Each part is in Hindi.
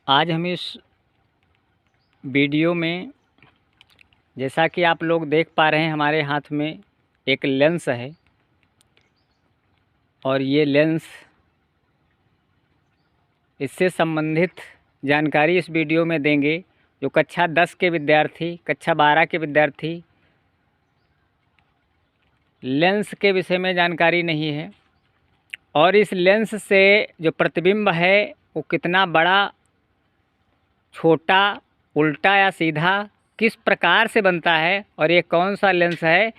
आज हम इस वीडियो में, जैसा कि आप लोग देख पा रहे हैं, हमारे हाथ में एक लेंस है और ये लेंस, इससे संबंधित जानकारी इस वीडियो में देंगे। जो कक्षा 10 के विद्यार्थी, कक्षा 12 के विद्यार्थी लेंस के विषय में जानकारी नहीं है और इस लेंस से जो प्रतिबिंब है वो कितना बड़ा, छोटा, उल्टा या सीधा किस प्रकार से बनता है और ये कौन सा लेंस है,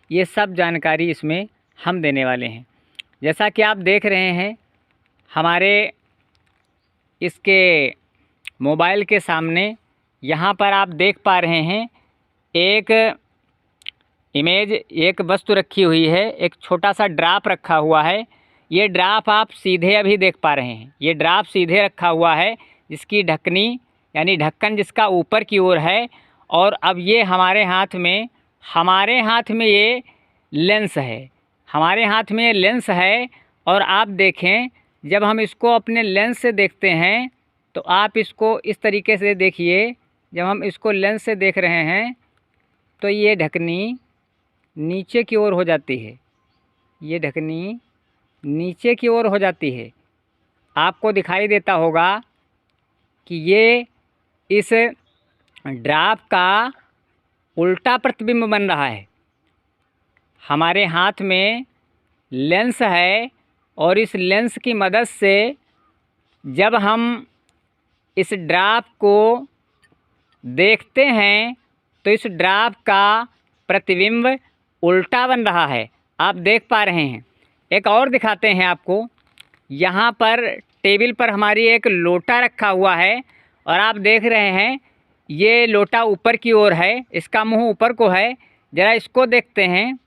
ये सब जानकारी इसमें हम देने वाले हैं। जैसा कि आप देख रहे हैं हमारे इसके मोबाइल के सामने, यहाँ पर आप देख पा रहे हैं एक इमेज, एक वस्तु रखी हुई है, एक छोटा सा ड्रॉप रखा हुआ है। ये ड्रॉप आप सीधे अभी देख पा रहे हैं, ये ड्रॉप सीधे रखा हुआ है, जिसकी ढकनी यानी ढक्कन जिसका ऊपर की ओर है। और अब ये हमारे हाथ में ये लेंस है, हमारे हाथ में ये लेंस है। और आप देखें, जब हम इसको अपने लेंस से देखते हैं तो आप इसको इस तरीके से देखिए। जब हम इसको लेंस से देख रहे हैं तो ये ढकनी नीचे की ओर हो जाती है, ये ढकनी नीचे की ओर हो जाती है। आपको दिखाई देता होगा कि ये इस ड्रॉप का उल्टा प्रतिबिंब बन रहा है। हमारे हाथ में लेंस है और इस लेंस की मदद से जब हम इस ड्रॉप को देखते हैं तो इस ड्रॉप का प्रतिबिंब उल्टा बन रहा है, आप देख पा रहे हैं। एक और दिखाते हैं आपको। यहाँ पर टेबल पर हमारी एक लोटा रखा हुआ है और आप देख रहे हैं ये लोटा ऊपर की ओर है, इसका मुंह ऊपर को है। ज़रा इसको देखते हैं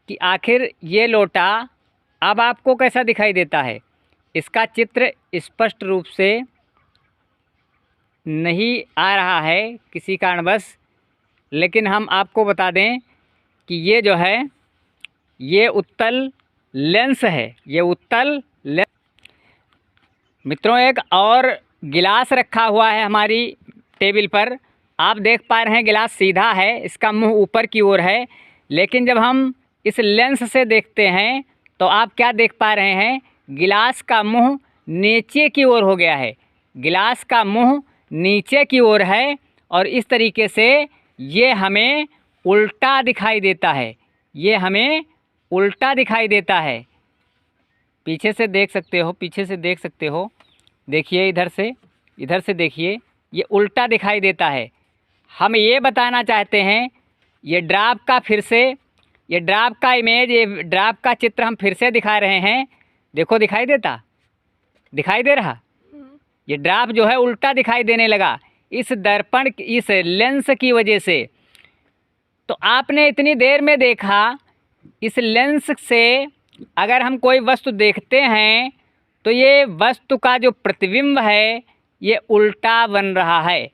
कि आखिर ये लोटा अब आपको कैसा दिखाई देता है। इसका चित्र स्पष्ट रूप से नहीं आ रहा है किसी कारणवश, लेकिन हम आपको बता दें कि ये जो है ये उत्तल लेंस है, ये उत्तल लेंस। मित्रों, एक और गिलास रखा हुआ है हमारी टेबल पर। आप देख पा रहे हैं गिलास सीधा है, इसका मुंह ऊपर की ओर है। लेकिन जब हम इस लेंस से देखते हैं तो आप क्या देख पा रहे हैं, गिलास का मुंह नीचे की ओर हो गया है, गिलास का मुंह नीचे की ओर है। और इस तरीके से ये हमें उल्टा दिखाई देता है, ये हमें उल्टा दिखाई देता है। पीछे से देख सकते हो, पीछे से देख सकते हो, देखिए इधर से देखिए, ये उल्टा दिखाई देता है। हम ये बताना चाहते हैं, ये ड्रॉप का फिर से, ये ड्रॉप का इमेज, ये ड्रॉप का चित्र हम फिर से दिखा रहे हैं। देखो, दिखाई दे रहा, ये ड्रॉप जो है उल्टा दिखाई देने लगा इस दर्पण, इस लेंस की वजह से। तो आपने इतनी देर में देखा, इस लेंस से अगर हम कोई वस्तु देखते हैं तो ये वस्तु का जो प्रतिबिंब है ये उल्टा बन रहा है।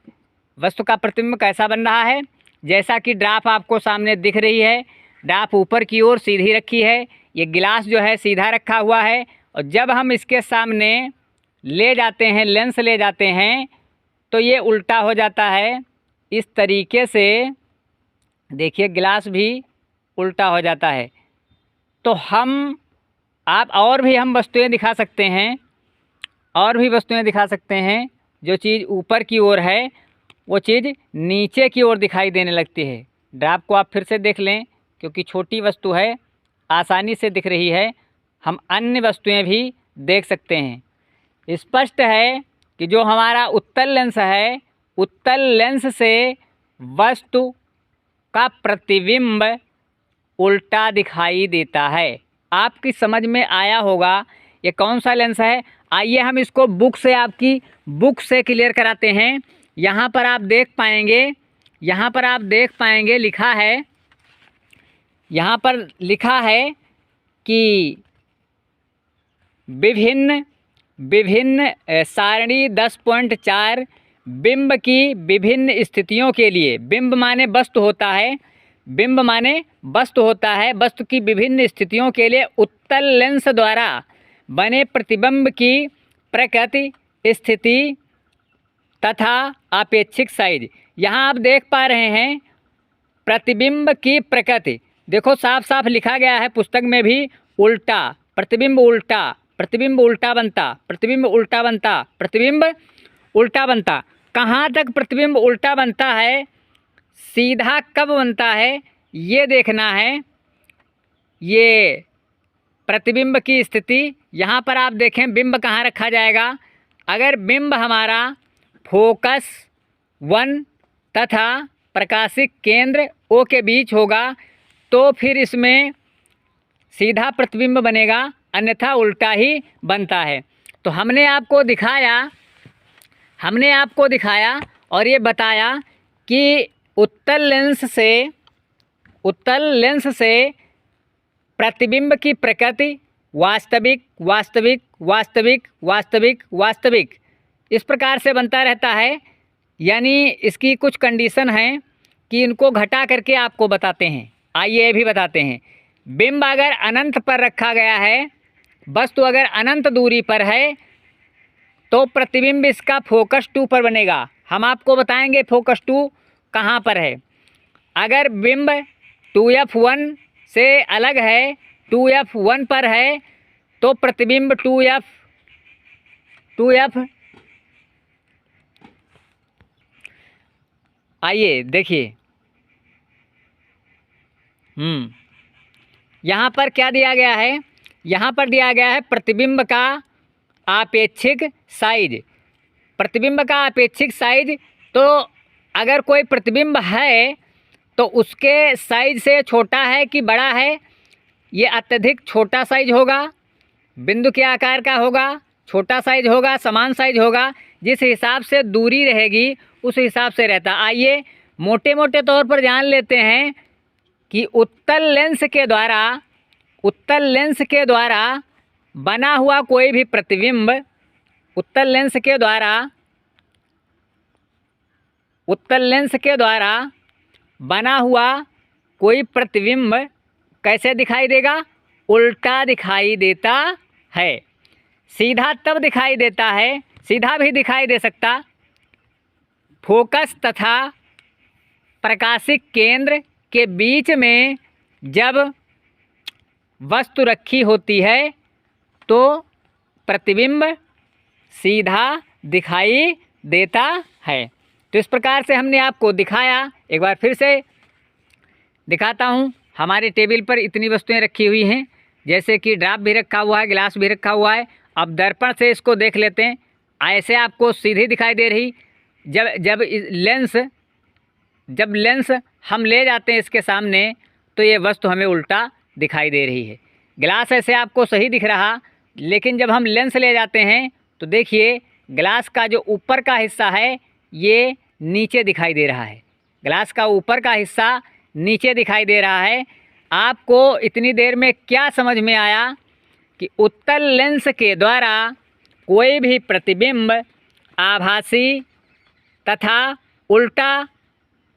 वस्तु का प्रतिबिंब कैसा बन रहा है, जैसा कि ड्रॉप आपको सामने दिख रही है, ड्रॉप ऊपर की ओर सीधी रखी है, ये गिलास जो है सीधा रखा हुआ है। और जब हम इसके सामने ले जाते हैं, लेंस ले जाते हैं, तो ये उल्टा हो जाता है इस तरीके से। देखिए, गिलास भी उल्टा हो जाता है। तो हम वस्तुएं दिखा सकते हैं, और भी वस्तुएं दिखा सकते हैं। जो चीज़ ऊपर की ओर है वो चीज़ नीचे की ओर दिखाई देने लगती है। ड्रॉप को आप फिर से देख लें, क्योंकि छोटी वस्तु है, आसानी से दिख रही है। हम अन्य वस्तुएं भी देख सकते हैं। स्पष्ट है कि जो हमारा उत्तल लेंस है, उत्तल लेंस से वस्तु का प्रतिबिंब उल्टा दिखाई देता है। आपकी समझ में आया होगा ये कौन सा लेंस है। आइए हम इसको बुक से, आपकी बुक से क्लियर कराते हैं। यहाँ पर आप देख पाएंगे, लिखा है, यहाँ पर लिखा है कि विभिन्न सारणी 10.4 बिंब की विभिन्न स्थितियों के लिए। बिंब माने वस्तु होता है, वस्तु की विभिन्न स्थितियों के लिए उत्तल लेंस द्वारा बने प्रतिबिंब की प्रकृति, स्थिति तथा अपेक्षिक साइज। यहाँ आप देख पा रहे हैं प्रतिबिंब की प्रकृति। देखो साफ साफ लिखा गया है पुस्तक में भी, उल्टा प्रतिबिंब उल्टा, प्रतिबिंब उल्टा बनता, प्रतिबिंब उल्टा बनता, प्रतिबिंब उल्टा बनता। कहाँ तक प्रतिबिंब उल्टा बनता है, सीधा कब बनता है, ये देखना है। ये प्रतिबिंब की स्थिति यहाँ पर आप देखें, बिंब कहाँ रखा जाएगा। अगर बिंब हमारा फोकस 1 तथा प्रकाशिक केंद्र O के बीच होगा तो फिर इसमें सीधा प्रतिबिंब बनेगा, अन्यथा उल्टा ही बनता है। तो हमने आपको दिखाया और ये बताया कि उत्तल लेंस से प्रतिबिंब की प्रकृति वास्तविक वास्तविक वास्तविक वास्तविक वास्तविक इस प्रकार से बनता रहता है। यानी इसकी कुछ कंडीशन हैं कि इनको घटा करके आपको बताते हैं। आइए ये भी बताते हैं। बिंब अगर अनंत पर रखा गया है, वस्तु अगर अनंत दूरी पर है, तो प्रतिबिंब इसका फोकस 2 पर बनेगा। हम आपको बताएंगे फोकस 2 कहाँ पर है। अगर बिंब 2f1 से अलग है, 2f1 पर है, तो प्रतिबिंब 2f आइए देखिए, यहाँ पर क्या दिया गया है, यहाँ पर दिया गया है प्रतिबिंब का आपेक्षिक साइज। प्रतिबिंब का आपेक्षिक साइज, तो अगर कोई प्रतिबिंब है तो उसके साइज से छोटा है कि बड़ा है, ये अत्यधिक छोटा साइज होगा, बिंदु के आकार का होगा, छोटा साइज होगा, समान साइज होगा। जिस हिसाब से दूरी रहेगी उस हिसाब से रहता। आइए मोटे मोटे तौर पर जान लेते हैं कि उत्तल लेंस के द्वारा बना हुआ कोई भी प्रतिबिंब, उत्तल लेंस के द्वारा बना हुआ कोई प्रतिबिंब कैसे दिखाई देगा, उल्टा दिखाई देता है। सीधा तब दिखाई देता है, सीधा भी दिखाई दे सकता, फोकस तथा प्रकाशिक केंद्र के बीच में जब वस्तु रखी होती है तो प्रतिबिंब सीधा दिखाई देता है। तो इस प्रकार से हमने आपको दिखाया। एक बार फिर से दिखाता हूँ। हमारे टेबल पर इतनी वस्तुएं रखी हुई हैं, जैसे कि ड्राप भी रखा हुआ है, गिलास भी रखा हुआ है। अब दर्पण से इसको देख लेते हैं। ऐसे आपको सीधी दिखाई दे रही। जब लेंस हम ले जाते हैं इसके सामने तो ये वस्तु हमें उल्टा दिखाई दे रही है। गिलास ऐसे आपको सही दिख रहा, लेकिन जब हम लेंस ले जाते हैं तो देखिए गिलास का जो ऊपर का हिस्सा है ये नीचे दिखाई दे रहा है। गिलास का ऊपर का हिस्सा नीचे दिखाई दे रहा है। आपको इतनी देर में क्या समझ में आया कि उत्तल लेंस के द्वारा कोई भी प्रतिबिंब आभासी तथा उल्टा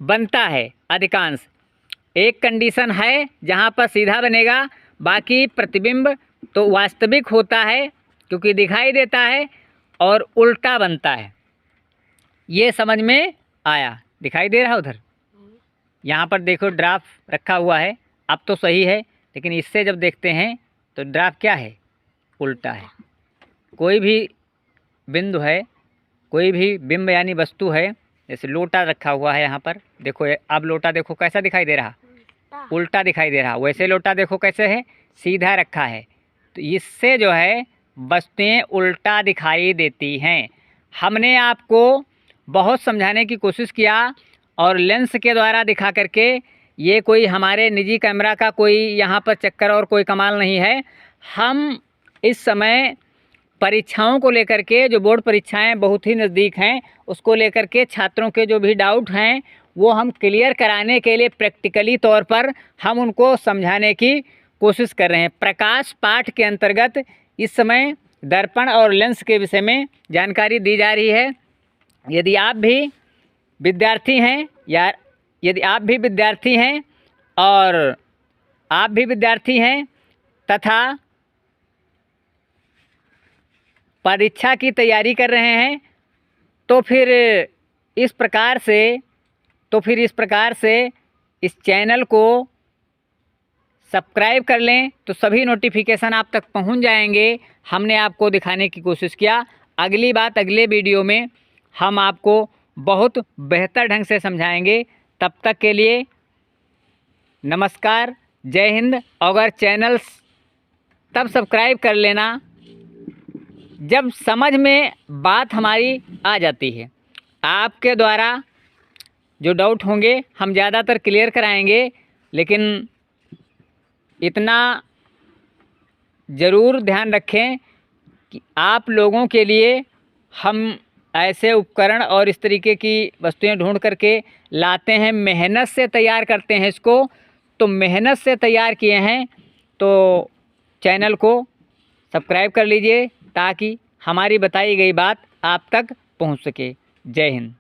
बनता है अधिकांश। एक कंडीशन है जहाँ पर सीधा बनेगा, बाकी प्रतिबिंब तो वास्तविक होता है क्योंकि दिखाई देता है और उल्टा बनता है। ये समझ में आया? दिखाई दे रहा उधर? यहाँ पर देखो ड्राफ्ट रखा हुआ है, अब तो सही है, लेकिन इससे जब देखते हैं तो ड्राफ्ट क्या है, उल्टा है। कोई भी बिंदु है, कोई भी बिंब यानी वस्तु है, जैसे लोटा रखा हुआ है यहाँ पर, देखो अब लोटा देखो कैसा दिखाई दे रहा, उल्टा दिखाई दे रहा। वैसे लोटा देखो कैसे है, सीधा रखा है। तो इससे जो है वस्तुएं उल्टा दिखाई देती हैं। हमने आपको बहुत समझाने की कोशिश किया और लेंस के द्वारा दिखा करके, ये कोई हमारे निजी कैमरा का कोई यहाँ पर चक्कर और कोई कमाल नहीं है। हम इस समय परीक्षाओं को लेकर के, जो बोर्ड परीक्षाएं बहुत ही नज़दीक हैं, उसको लेकर के छात्रों के जो भी डाउट हैं वो हम क्लियर कराने के लिए प्रैक्टिकली तौर पर हम उनको समझाने की कोशिश कर रहे हैं। प्रकाश पाठ के अंतर्गत इस समय दर्पण और लेंस के विषय में जानकारी दी जा रही है। यदि आप भी विद्यार्थी हैं तथा परीक्षा की तैयारी कर रहे हैं तो फिर इस प्रकार से इस चैनल को सब्सक्राइब कर लें तो सभी नोटिफिकेशन आप तक पहुंच जाएंगे। हमने आपको दिखाने की कोशिश किया। अगली बात अगले वीडियो में हम आपको बहुत बेहतर ढंग से समझाएंगे। तब तक के लिए नमस्कार, जय हिंद। अगर चैनल तब सब्सक्राइब कर लेना जब समझ में बात हमारी आ जाती है। आपके द्वारा जो डाउट होंगे हम ज़्यादातर क्लियर कराएंगे, लेकिन इतना ज़रूर ध्यान रखें कि आप लोगों के लिए हम ऐसे उपकरण और इस तरीके की वस्तुएं ढूंढ करके लाते हैं, मेहनत से तैयार करते हैं इसको। तो मेहनत से तैयार किए हैं तो चैनल को सब्सक्राइब कर लीजिए ताकि हमारी बताई गई बात आप तक पहुंच सके। जय हिंद।